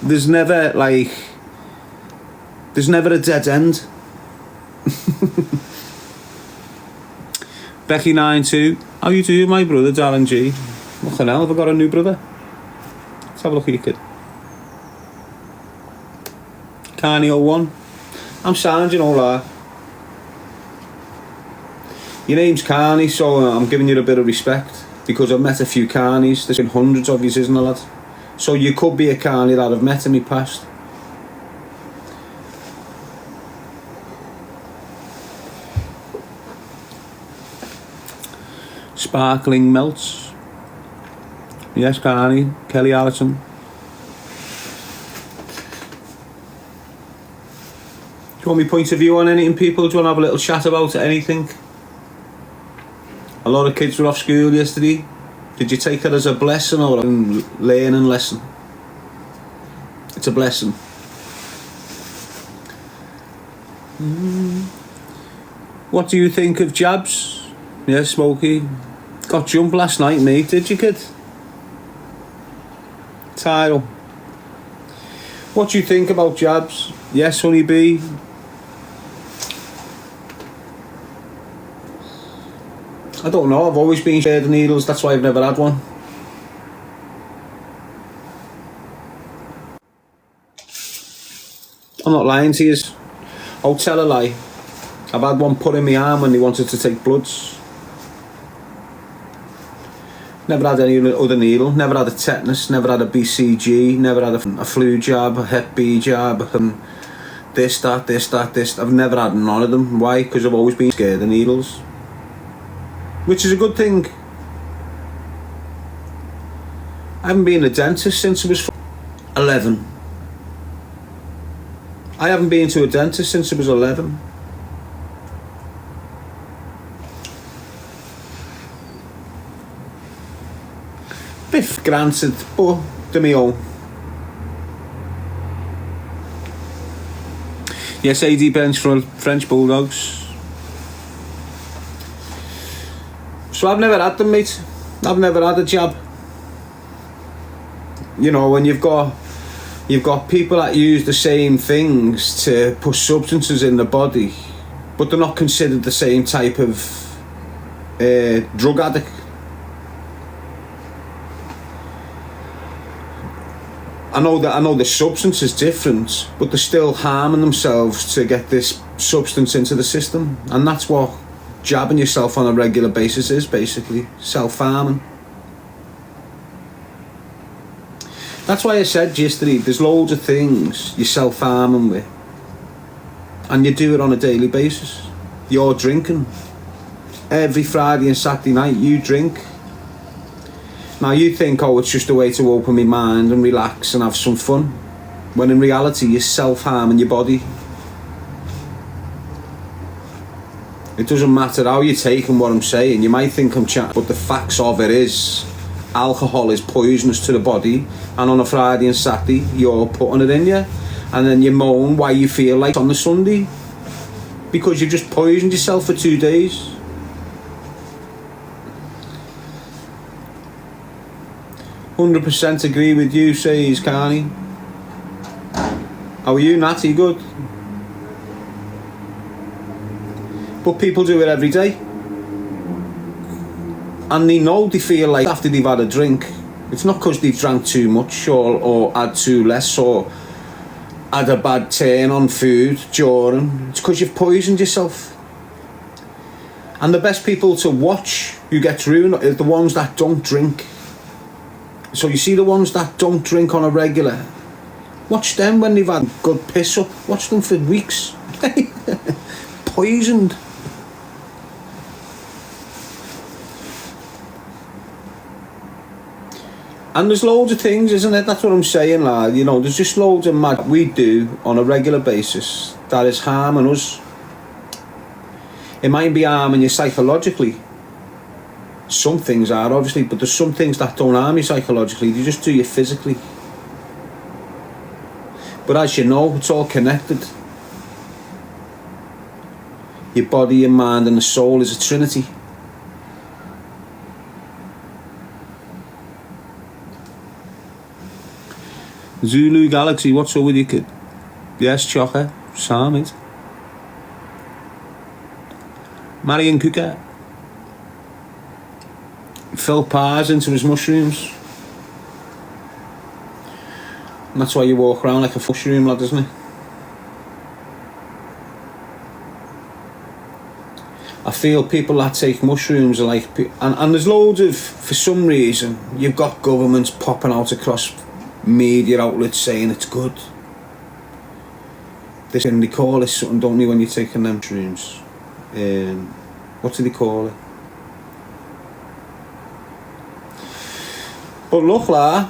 there's never like, there's never a dead end. Becky92, how you doing, my brother Darren G? What the hell, have I got a new brother? Let's have a look at you, kid. Carney01, I'm sound, you know that. Your name's Carney, so I'm giving you a bit of respect because I've met a few Carneys. There's been hundreds of you, isn't there, lad? So you could be a Carney that I've met in my past. Sparkling melts. Yes, Carney. Kelly Allison. Do you want me point of view on anything, people? Do you want to have a little chat about anything? A lot of kids were off school yesterday. Did you take it as a blessing or a learning lesson? It's a blessing. What do you think of jabs? Yeah, Smokey. Got jumped last night, mate. Did you, kid? Tyrell. What do you think about jabs? Yes, Honeybee. I don't know. I've always been scared of needles. That's why I've never had one. I'm not lying to you. I'll tell a lie. I've had one put in my arm when they wanted to take bloods. Never had any other needle, never had a tetanus, never had a BCG, never had a flu jab, a Hep B jab, this. I've never had none of them. Why? Because I've always been scared of needles. Which is a good thing. I haven't been a dentist since I was 11. I haven't been to a dentist since I was 11. Biff granted, but to me own. Yes, AD bench for French Bulldogs. So I've never had them, mate. I've never had a jab. You know, when you've got people that use the same things to put substances in the body, but they're not considered the same type of drug addict. I know the substance is different, but they're still harming themselves to get this substance into the system, and that's what jabbing yourself on a regular basis is, basically self-harming. That's why I said yesterday, there's loads of things you're self-harming with, and you do it on a daily basis. You're drinking every Friday and Saturday night. You drink. Now you think, oh, it's just a way to open my mind and relax and have some fun, when in reality you're self-harming your body. It doesn't matter how you're taking what I'm saying. You might think I'm chatting, but the facts of it is alcohol is poisonous to the body, and on a Friday and Saturday you're putting it in you, and then you moan why you feel like on the Sunday, because you just poisoned yourself for 2 days. "100% agree with you," says Carney. How are you, Nat? Are you good? But people do it every day, and they know they feel like after they've had a drink, it's not because they've drank too much or had too less or had a bad turn on food during. It's because you've poisoned yourself. And the best people to watch who get ruined are the ones that don't drink. So you see the ones that don't drink on a regular, watch them when they've had good piss up. Watch them for weeks. Poisoned. And there's loads of things, isn't it? That's what I'm saying, lad. You know, there's just loads of mad we do on a regular basis that is harming us. It might be harming you psychologically. Some things are, obviously, but there's some things that don't harm you psychologically. They just do you physically. But as you know, it's all connected. Your body, your mind and the soul is a trinity. Zulu Galaxy, what's up with you, kid? Yes, Chocker. Sam, it. Marion Cooker. Phil Parr's into his mushrooms. And that's why you walk around like a mushroom lad, isn't it? I feel people that take mushrooms are like... And there's loads of... For some reason, you've got governments popping out across media outlets saying it's good. They call it something, don't they, when you're taking them mushrooms? What do they call it? But look, like,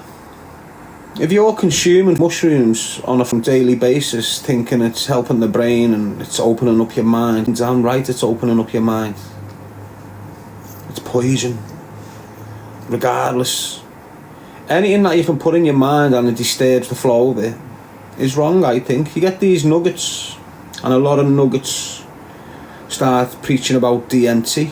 if you're consuming mushrooms on a daily basis, thinking it's helping the brain and it's opening up your mind, damn right it's opening up your mind. It's poison. Regardless. Anything that you can put in your mind and it disturbs the flow of it is wrong, I think. You get these nuggets, and a lot of nuggets start preaching about DMT.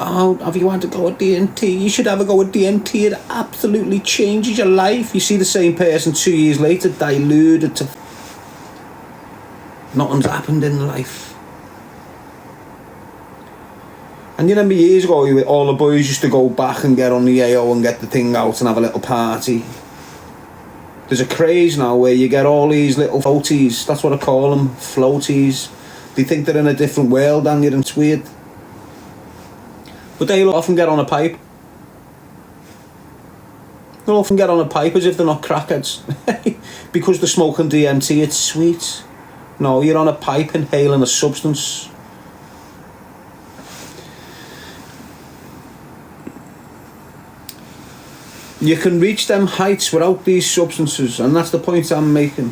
Oh, have you had to go with DMT? You should have a go with DMT. It absolutely changes your life. You see the same person 2 years later diluted to... Nothing's happened in life. And you remember years ago, all the boys used to go back and get on the AO and get the thing out and have a little party. There's a craze now where you get all these little floaties. That's what I call them, floaties. They think they're in a different world, and it's weird. But they'll often get on a pipe. They'll often get on a pipe as if they're not crackheads. Because they're smoking DMT, it's sweet. No, you're on a pipe inhaling a substance. You can reach them heights without these substances, and that's the point I'm making.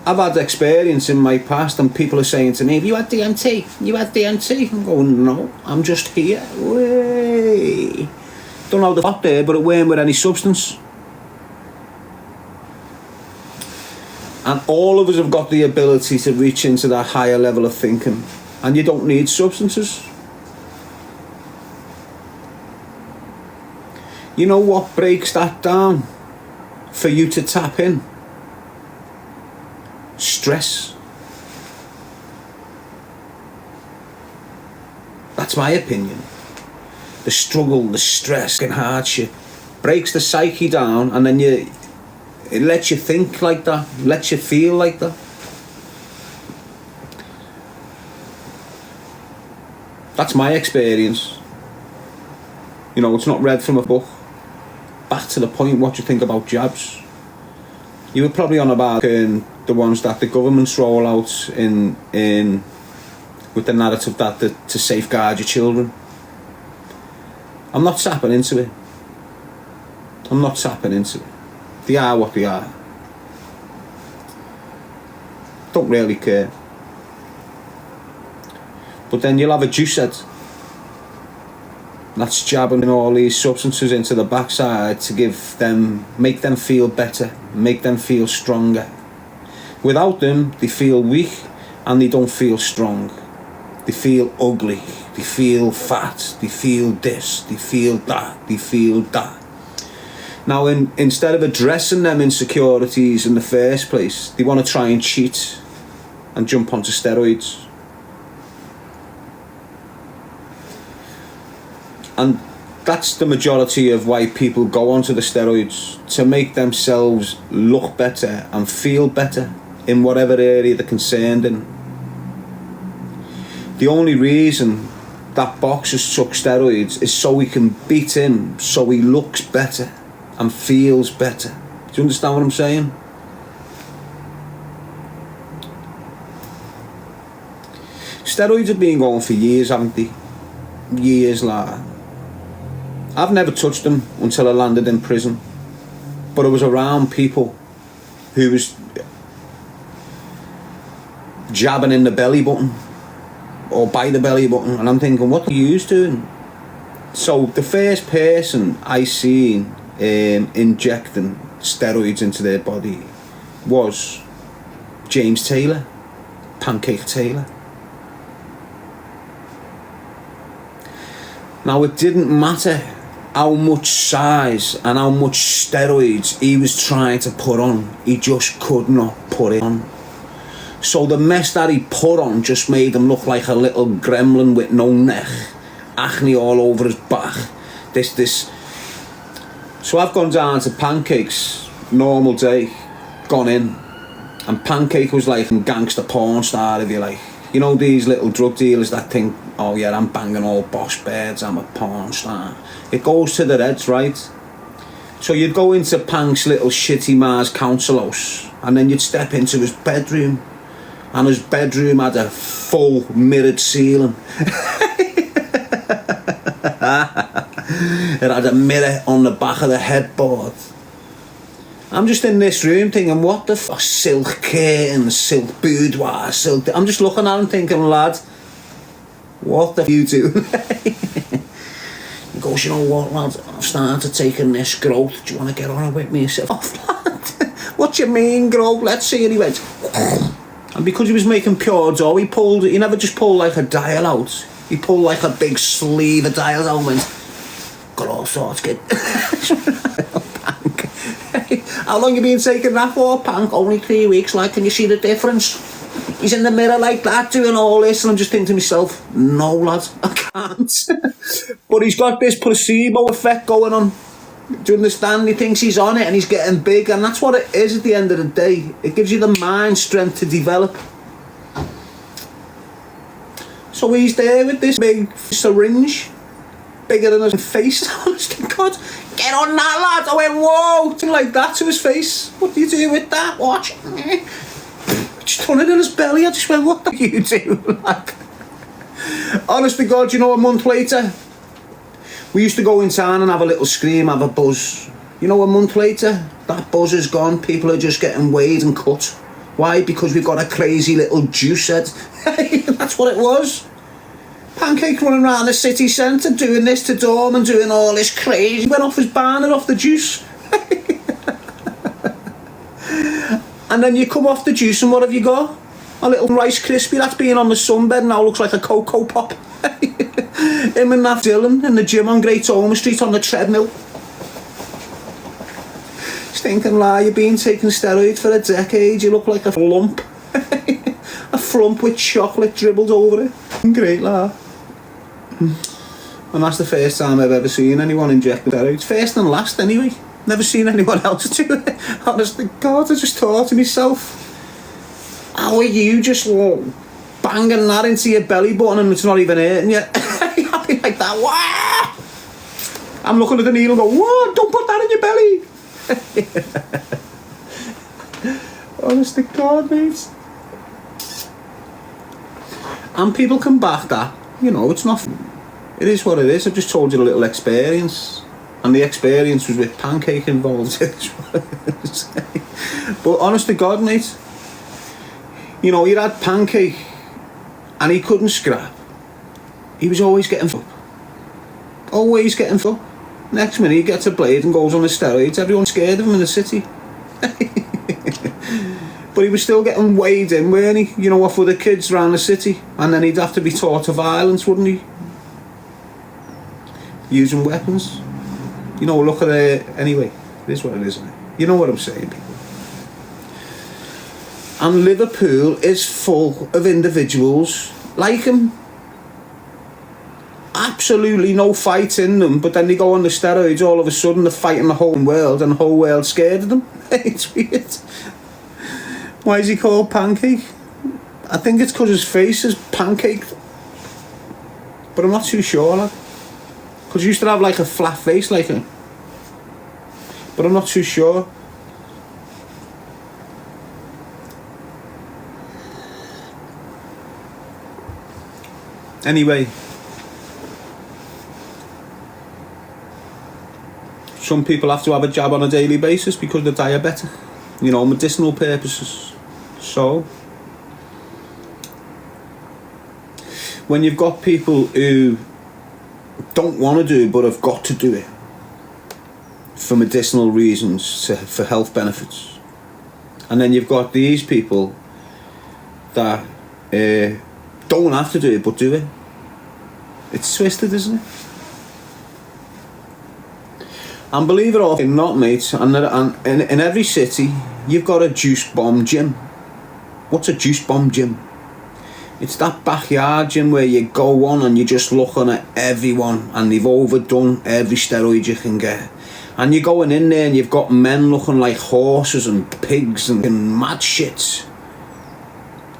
I've had experience in my past, and people are saying to me, "Have you had DMT? You had DMT?" I'm going, "No, I'm just here." Way. Don't know how they got there, but it weren't with any substance. And all of us have got the ability to reach into that higher level of thinking, and you don't need substances. You know what breaks that down for you to tap in? Stress. That's my opinion. The struggle, the stress and hardship breaks the psyche down, and then it lets you think like that, lets you feel like that. That's my experience. You know, it's not read from a book. Back to the point, what do you think about jabs? You were probably on about the ones that the governments roll out in with the narrative that to safeguard your children. I'm not tapping into it. I'm not tapping into it. They are what they are. Don't really care. But then you'll have a juice head that's jabbing all these substances into the backside to make them feel better, make them feel stronger. Without them, they feel weak and they don't feel strong. They feel ugly, they feel fat, they feel this, they feel that, they feel that. Now, instead of addressing them insecurities in the first place, they want to try and cheat and jump onto steroids. And that's the majority of why people go onto the steroids, to make themselves look better and feel better in whatever area they're concerned in. The only reason that boxers took steroids is so he can beat him, so he looks better and feels better. Do you understand what I'm saying? Steroids have been going for years, haven't they? Years, like. I've never touched them until I landed in prison, but I was around people who was jabbing in the belly button or by the belly button, and I'm thinking, what are you doing? So the first person I seen injecting steroids into their body was James Taylor, Pancake Taylor. Now, it didn't matter how much size and how much steroids he was trying to put on. He just could not put it on. So the mess that he put on just made him look like a little gremlin with no neck, acne all over his back. This. So I've gone down to Pancake's, normal day, gone in, and Pancake was like a gangster porn star, if you like. You know these little drug dealers that think, oh yeah, I'm banging all boss beds, I'm a porn star. It goes to their heads, right? So you'd go into Pank's little shitty Mars council house, and then you'd step into his bedroom, and his bedroom had a full mirrored ceiling. It had a mirror on the back of the headboard. I'm just in this room thinking, what the fuck? Silk curtains, silk boudoir, silk. I'm just looking at him thinking, lad, what the f you do? He goes, you know what, lad? I'm starting to take in this growth. Do you want to get on it with me? I said, oh, lad, what you mean, growth? Let's see. And he went, and because he was making pure dough, he never just pulled like a dial out. He pulled like a big sleeve of dials out and went, got all sorts, kid. How long you been taking that for, Pank? Only 3 weeks, like, can you see the difference? He's in the mirror like that doing all this, and I'm just thinking to myself, no lad, I can't. But he's got this placebo effect going on. Do you understand? He thinks he's on it and he's getting big, and that's what it is at the end of the day. It gives you the mind strength to develop. So he's there with this big syringe, bigger than his face. Honest to God, get on that, lad. I went, whoa, something like that to his face. What do you do with that? Watch. Just turn it in his belly. I just went, what do you do, lad? Honest to God, you know, a month later, we used to go in town and have a little scream, have a buzz. You know, a month later, that buzz is gone. People are just getting weighed and cut. Why? Because we've got a crazy little juice head. That's what it was. Pancake running around the city centre doing this to Dorm and doing all this crazy. He went off his banner off the juice. And then you come off the juice and what have you got? A little Rice Krispie that's been on the sunbed now looks like a Cocoa Pop. Him and that Dylan in the gym on Great Ormond Street on the treadmill. Stinking lie, you've been taking steroids for a decade, you look like a lump. A flump with chocolate dribbled over it. Great lie. And that's the first time I've ever seen anyone injecting steroids. First and last anyway. Never seen anyone else do it. Honest to God, I just thought to myself, how are you just banging that into your belly button and it's not even hurting you? You're happy like that. Wow! I'm looking at the needle and go, whoa, don't put that in your belly. Honest to God, mate. And people can back that. You know, it's not... It is what it is. I've just told you a little experience. And the experience was with Pancake involved. But honest to God, mate, you know, you had Pancake and he couldn't scrap. He was always getting up. Always getting up. Next minute he gets a blade and goes on the steroids. Everyone's scared of him in the city. But he was still getting weighed in, weren't he? You know, off with the kids around the city. And then he'd have to be taught to violence, wouldn't he? Using weapons. You know, look at it. Anyway, it is what it is, isn't it? You know what I'm saying, people. And Liverpool is full of individuals like him. Absolutely no fight in them, but then they go on the steroids, all of a sudden they're fighting the whole world and the whole world's scared of them. It's weird. Why is he called Pancake? I think it's because his face is pancake. But I'm not too sure, lad. Because he used to have like a flat face like him. But I'm not too sure. Anyway. Some people have to have a jab on a daily basis because they're diabetic. You know, medicinal purposes. So, when you've got people who don't want to do it but have got to do it for medicinal reasons, for health benefits, and then you've got these people that don't have to do it but do it, it's twisted, isn't it? And believe it or not, mate, and in every city, you've got a juice bomb gym. What's a juice bomb gym? It's that backyard gym where you go on and you're just looking at everyone and they've overdone every steroid you can get. And you're going in there and you've got men looking like horses and pigs and mad shit.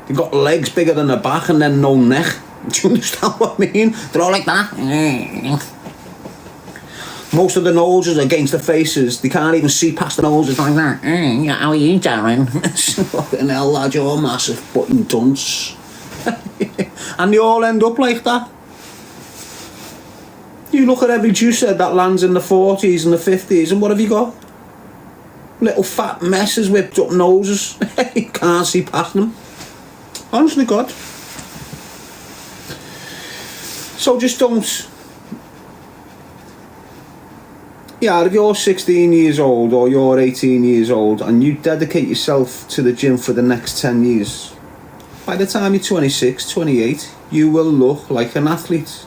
They've got legs bigger than the back and then no neck. Do you understand what I mean? They're all like that. Most of the noses are against the faces. They can't even see past the noses like that. Yeah, how are you, Darren? Fucking hell, lad, you're massive button dunce. And they all end up like that. You look at every juicer that lands in the 40s and the 50s, and what have you got? Little fat messes, whipped up noses. You can't see past them. Honestly, God. So just don't. Yeah, if you're 16 years old or you're 18 years old and you dedicate yourself to the gym for the next 10 years, by the time you're 26, 28, you will look like an athlete.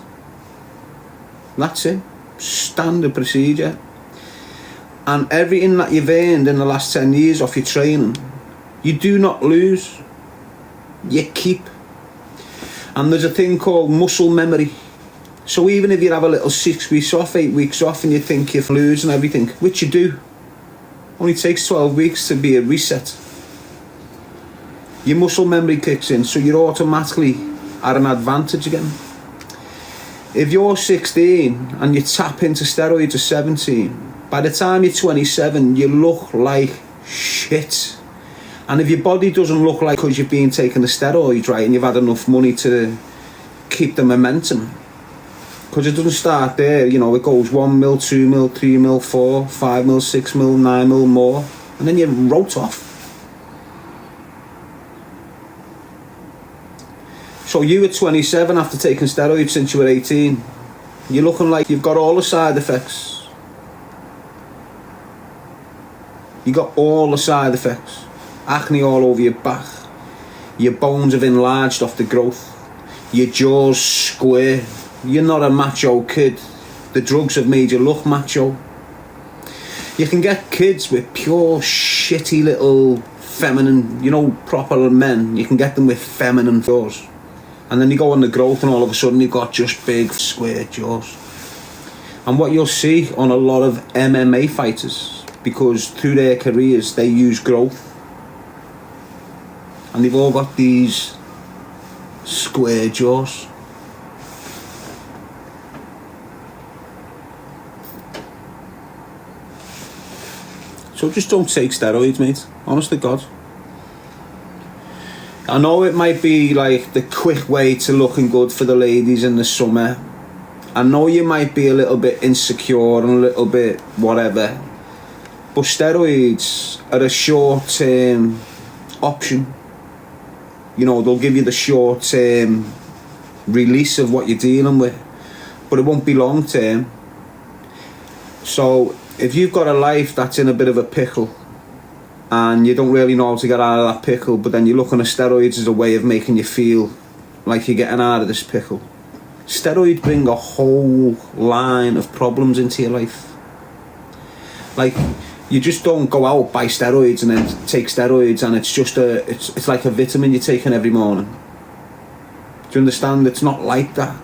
That's it. Standard procedure. And everything that you've earned in the last 10 years off your training, you do not lose. You keep. And there's a thing called muscle memory. So even if you have a little 6 weeks off, 8 weeks off, and you think you're losing everything, which you do, only takes 12 weeks to be a reset. Your muscle memory kicks in, so you're automatically at an advantage again. If you're 16 and you tap into steroids at 17, by the time you're 27, you look like shit. And if your body doesn't look like because you've been taking the steroids, right, and you've had enough money to keep the momentum, because it doesn't start there, you know, it goes 1 mil, 2 mil, 3 mil, 4, 5 mil, 6 mil, 9 mil more, and then you're wrote off. So you were 27 after taking steroids since you were 18. You're looking like you've got all the side effects. You got all the side effects. Acne all over your back. Your bones have enlarged off the growth. Your jaw's square. You're not a macho kid. The drugs have made you look macho. You can get kids with pure shitty little feminine, you know, proper men. You can get them with feminine jaws. And then you go on the growth and all of a sudden you've got just big square jaws. And what you'll see on a lot of MMA fighters, because through their careers they use growth, and they've all got these square jaws. So just don't take steroids, mate. Honest to God. I know it might be like the quick way to looking good for the ladies in the summer. I know you might be a little bit insecure and a little bit whatever. But steroids are a short-term option. You know, they'll give you the short-term release of what you're dealing with. But it won't be long-term. So if you've got a life that's in a bit of a pickle and you don't really know how to get out of that pickle, but then you're looking at steroids as a way of making you feel like you're getting out of this pickle, steroids bring a whole line of problems into your life. Like, you just don't go out, buy steroids and then take steroids and it's just it's like a vitamin you're taking every morning. Do you understand? It's not like that.